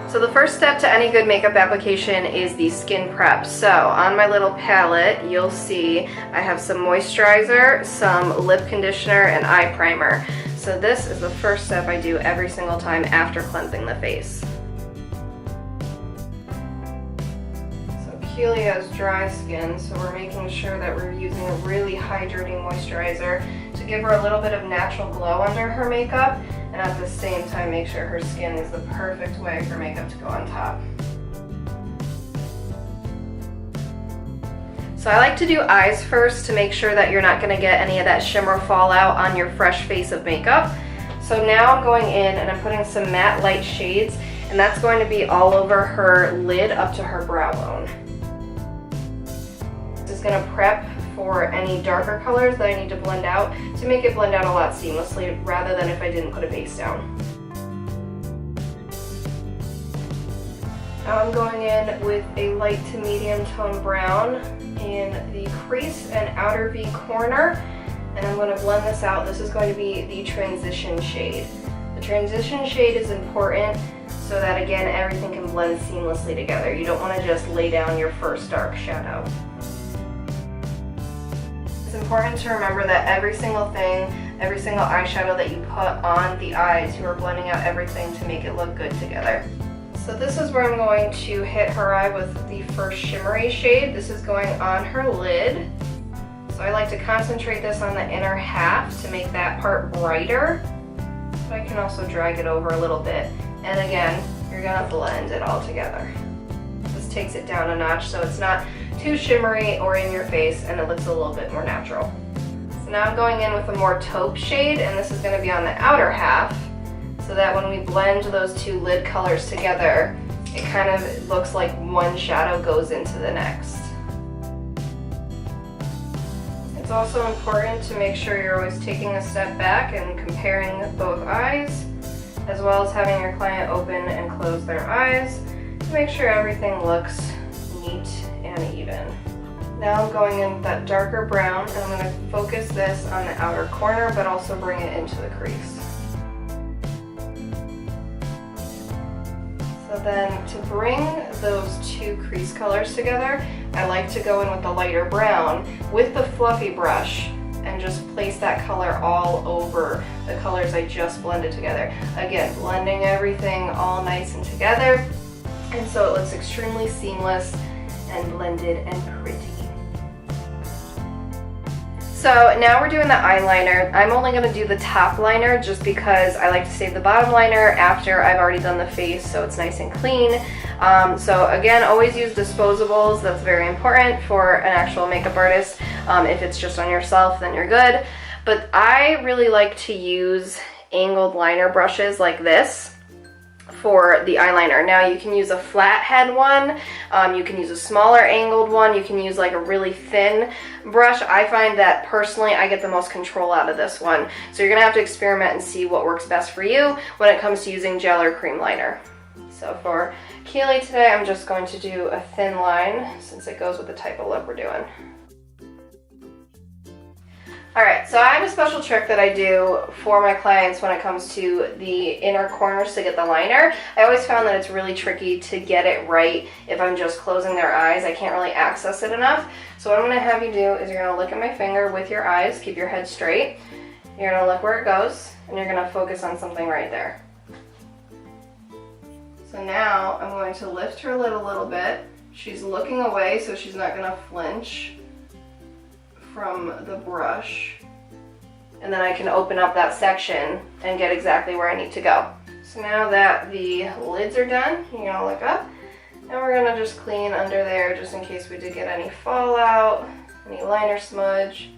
So the first step to any good makeup application is the skin prep. So on my little palette, you'll see I have some moisturizer, some lip conditioner, and eye primer. So this is the first step I do every single time after cleansing the face. So Keely has dry skin, so we're making sure that we're using a really hydrating moisturizer to give her a little bit of natural glow under her makeup, and at the same time make sure her skin is the perfect way for makeup to go on top. So I like to do eyes first to make sure that you're not going to get any of that shimmer fallout on your fresh face of makeup. So now I'm going in and I'm putting some matte light shades, and that's going to be all over her lid up to her brow bone. This is going to prep for any darker colors that I need to blend out to make it blend out a lot seamlessly rather than if I didn't put a base down. Now I'm going in with a light to medium tone brown in the crease and outer V corner, and I'm going to blend this out. This is going to be the transition shade. The transition shade is important so that again everything can blend seamlessly together. You don't want to just lay down your first dark shadow. It's important to remember that every single thing, every single eyeshadow that you put on the eyes, you are blending out everything to make it look good together. So this is where I'm going to hit her eye with the first shimmery shade. This is going on her lid. So I like to concentrate this on the inner half to make that part brighter. But I can also drag it over a little bit. And again, you're gonna blend it all together. This takes it down a notch so it's not too shimmery or in your face, and it looks a little bit more natural. So now I'm going in with a more taupe shade, and this is going to be on the outer half, so that when we blend those two lid colors together, it kind of looks like one shadow goes into the next. It's also important to make sure you're always taking a step back and comparing both eyes, as well as having your client open and close their eyes to make sure everything looks neat and even. Now I'm going in with that darker brown, and I'm going to focus this on the outer corner but also bring it into the crease. So then to bring those two crease colors together, I like to go in with the lighter brown with the fluffy brush and just place that color all over the colors I just blended together. Again, blending everything all nice and together, and so it looks extremely seamless and blended and pretty. So now we're doing the eyeliner. I'm only going to do the top liner just because I like to save the bottom liner after I've already done the face so it's nice and clean. So again, always use disposables. That's very important for an actual makeup artist. If it's just on yourself, then you're good. But I really like to use angled liner brushes like this for the eyeliner. Now you can use a flat head one, you can use a smaller angled one, you can use like a really thin brush. I find that personally I get the most control out of this one. So you're gonna have to experiment and see what works best for you when it comes to using gel or cream liner. So for Keely today, I'm just going to do a thin line since it goes with the type of look we're doing. Alright, so I have a special trick that I do for my clients when it comes to the inner corners to get the liner. I always found that it's really tricky to get it right if I'm just closing their eyes. I can't really access it enough. So what I'm going to have you do is you're going to look at my finger with your eyes, keep your head straight. You're going to look where it goes, and you're going to focus on something right there. So now I'm going to lift her lid a little bit. She's looking away, so she's not going to flinch from the brush, and then I can open up that section and get exactly where I need to go. So now that the lids are done, you're gonna look up, and we're gonna just clean under there just in case we did get any fallout, any liner smudge,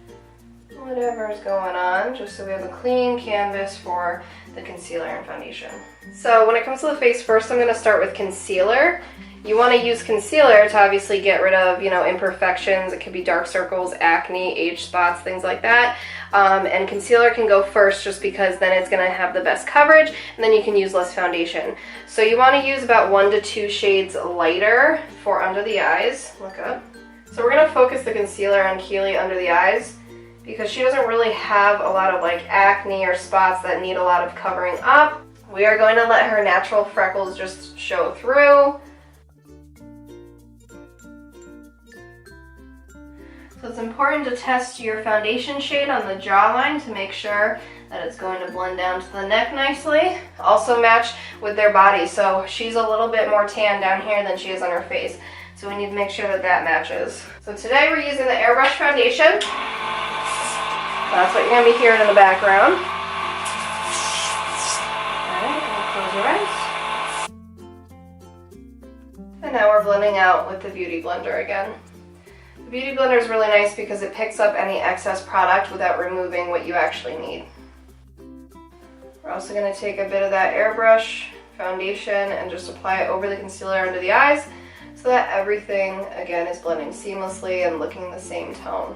whatever is going on, just so we have a clean canvas for the concealer and foundation. So when it comes to the face, first I'm gonna start with concealer. You want to use concealer to obviously get rid of, imperfections. It could be dark circles, acne, age spots, things like that. And concealer can go first just because then it's going to have the best coverage, and then you can use less foundation. So you want to use about 1 to 2 shades lighter for under the eyes. Look up. So we're going to focus the concealer on Keely under the eyes because she doesn't really have a lot of acne or spots that need a lot of covering up. We are going to let her natural freckles just show through. So it's important to test your foundation shade on the jawline to make sure that it's going to blend down to the neck nicely. Also match with their body. So she's a little bit more tan down here than she is on her face. So we need to make sure that that matches. So today we're using the Airbrush foundation. That's what you're going to be hearing in the background. Alright, close your eyes. And now we're blending out with the Beauty Blender again. The Beauty Blender is really nice because it picks up any excess product without removing what you actually need. We're also going to take a bit of that Airbrush foundation and just apply it over the concealer under the eyes so that everything, again, is blending seamlessly and looking the same tone.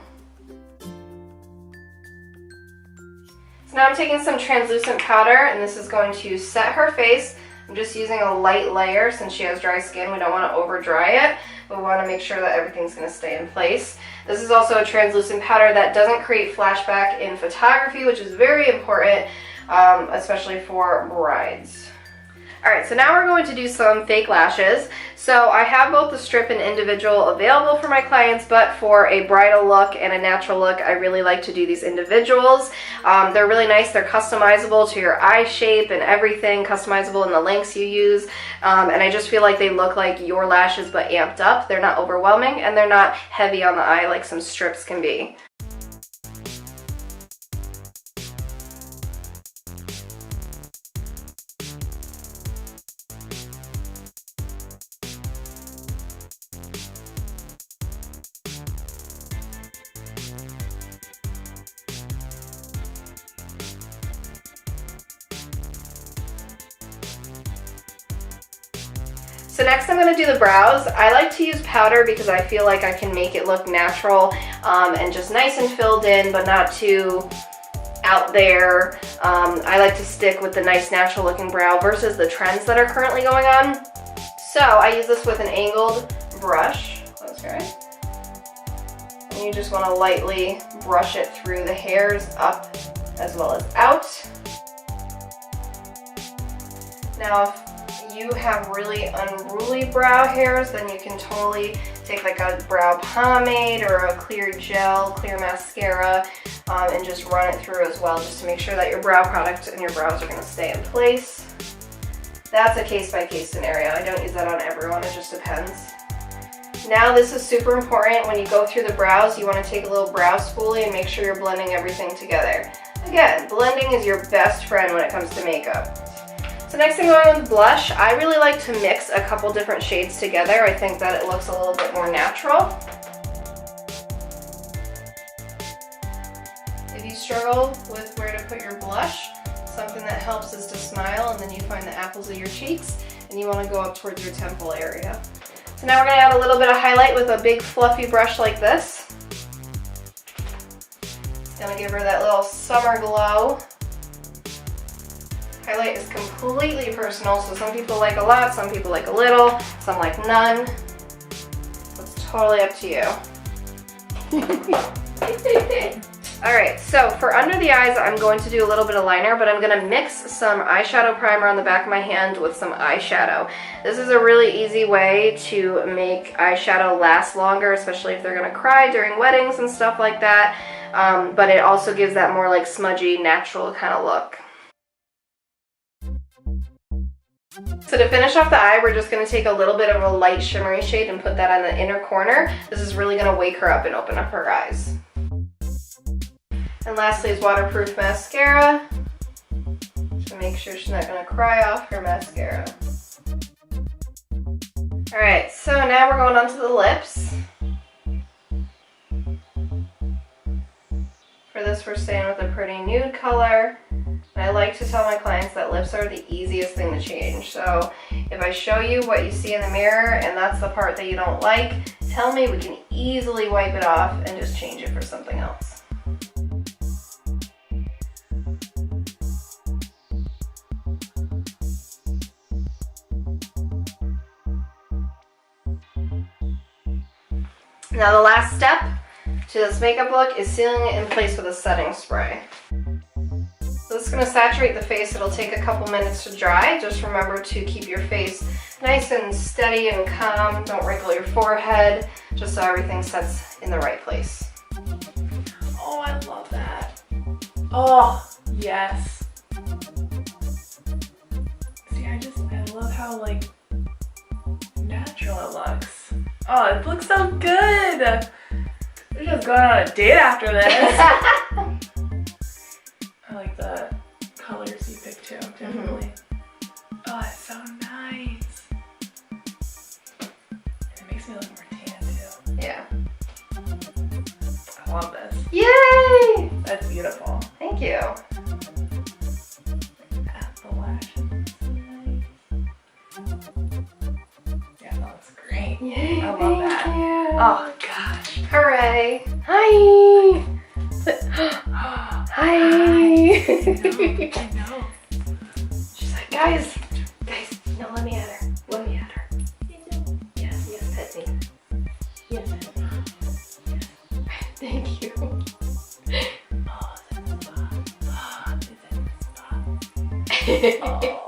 So now I'm taking some translucent powder, and this is going to set her face. I'm just using a light layer since she has dry skin. We don't want to over dry it, but we want to make sure that everything's going to stay in place. This is also a translucent powder that doesn't create flashback in photography, which is very important, especially for brides. Alright, so now we're going to do some fake lashes. So I have both the strip and individual available for my clients, but for a bridal look and a natural look, I really like to do these individuals. They're really nice. They're customizable to your eye shape and everything, customizable in the lengths you use. And I just feel like they look like your lashes but amped up. They're not overwhelming and they're not heavy on the eye like some strips can be. So next I'm going to do the brows. I like to use powder because I feel like I can make it look natural and just nice and filled in, but not too out there. I like to stick with the nice natural looking brow versus the trends that are currently going on. So I use this with an angled brush. Close your eyes. And you just want to lightly brush it through the hairs up as well as out. Now if you have really unruly brow hairs, then you can totally take like a brow pomade or a clear gel, clear mascara, and just run it through as well, just to make sure that your brow product and your brows are going to stay in place. That's a case-by-case scenario. I don't use that on everyone, it just depends. Now this is super important. When you go through the brows, you want to take a little brow spoolie and make sure you're blending everything together. Again, blending is your best friend when it comes to makeup. So next thing going on with blush, I really like to mix a couple different shades together. I think that it looks a little bit more natural. If you struggle with where to put your blush, something that helps is to smile and then you find the apples of your cheeks and you want to go up towards your temple area. So now we're going to add a little bit of highlight with a big fluffy brush like this. It's going to give her that little summer glow. Highlight is completely personal, so some people like a lot, some people like a little, some like none. So it's totally up to you. Alright, so for under the eyes, I'm going to do a little bit of liner, but I'm going to mix some eyeshadow primer on the back of my hand with some eyeshadow. This is a really easy way to make eyeshadow last longer, especially if they're going to cry during weddings and stuff like that. But it also gives that more like smudgy, natural kind of look. So to finish off the eye, we're just going to take a little bit of a light shimmery shade and put that on the inner corner. This is really going to wake her up and open up her eyes. And lastly is waterproof mascara, to make sure she's not going to cry off her mascara. Alright, so now we're going on to the lips. For this, we're staying with a pretty nude color. And I like to tell my clients that lips are the easiest thing to change. So if I show you what you see in the mirror and that's the part that you don't like, tell me, we can easily wipe it off and just change it for something else. Now the last step to this makeup look is sealing it in place with a setting spray. So this is going to saturate the face. It'll take a couple minutes to dry. Just remember to keep your face nice and steady and calm. Don't wrinkle your forehead, just so everything sets in the right place. Oh, I love that. Oh, yes. See, I love how, like, natural it looks. Oh, it looks so good. We're just going on a date after this. I like the colors you picked too, definitely. Oh, it's so nice. And it makes me look more tan too. Yeah. I love this. Yay! That's beautiful. Thank you. Add the lashes. Nice. Yeah, that looks great. Yay, I love that. thank you. Oh gosh. Hooray. Hi. Hi. I know. She's like, guys, no, let me at her. Let me at her. Yes, pet me. Yes, pet me. Thank you. Oh, is it the spot? Oh, is it the spot? Oh.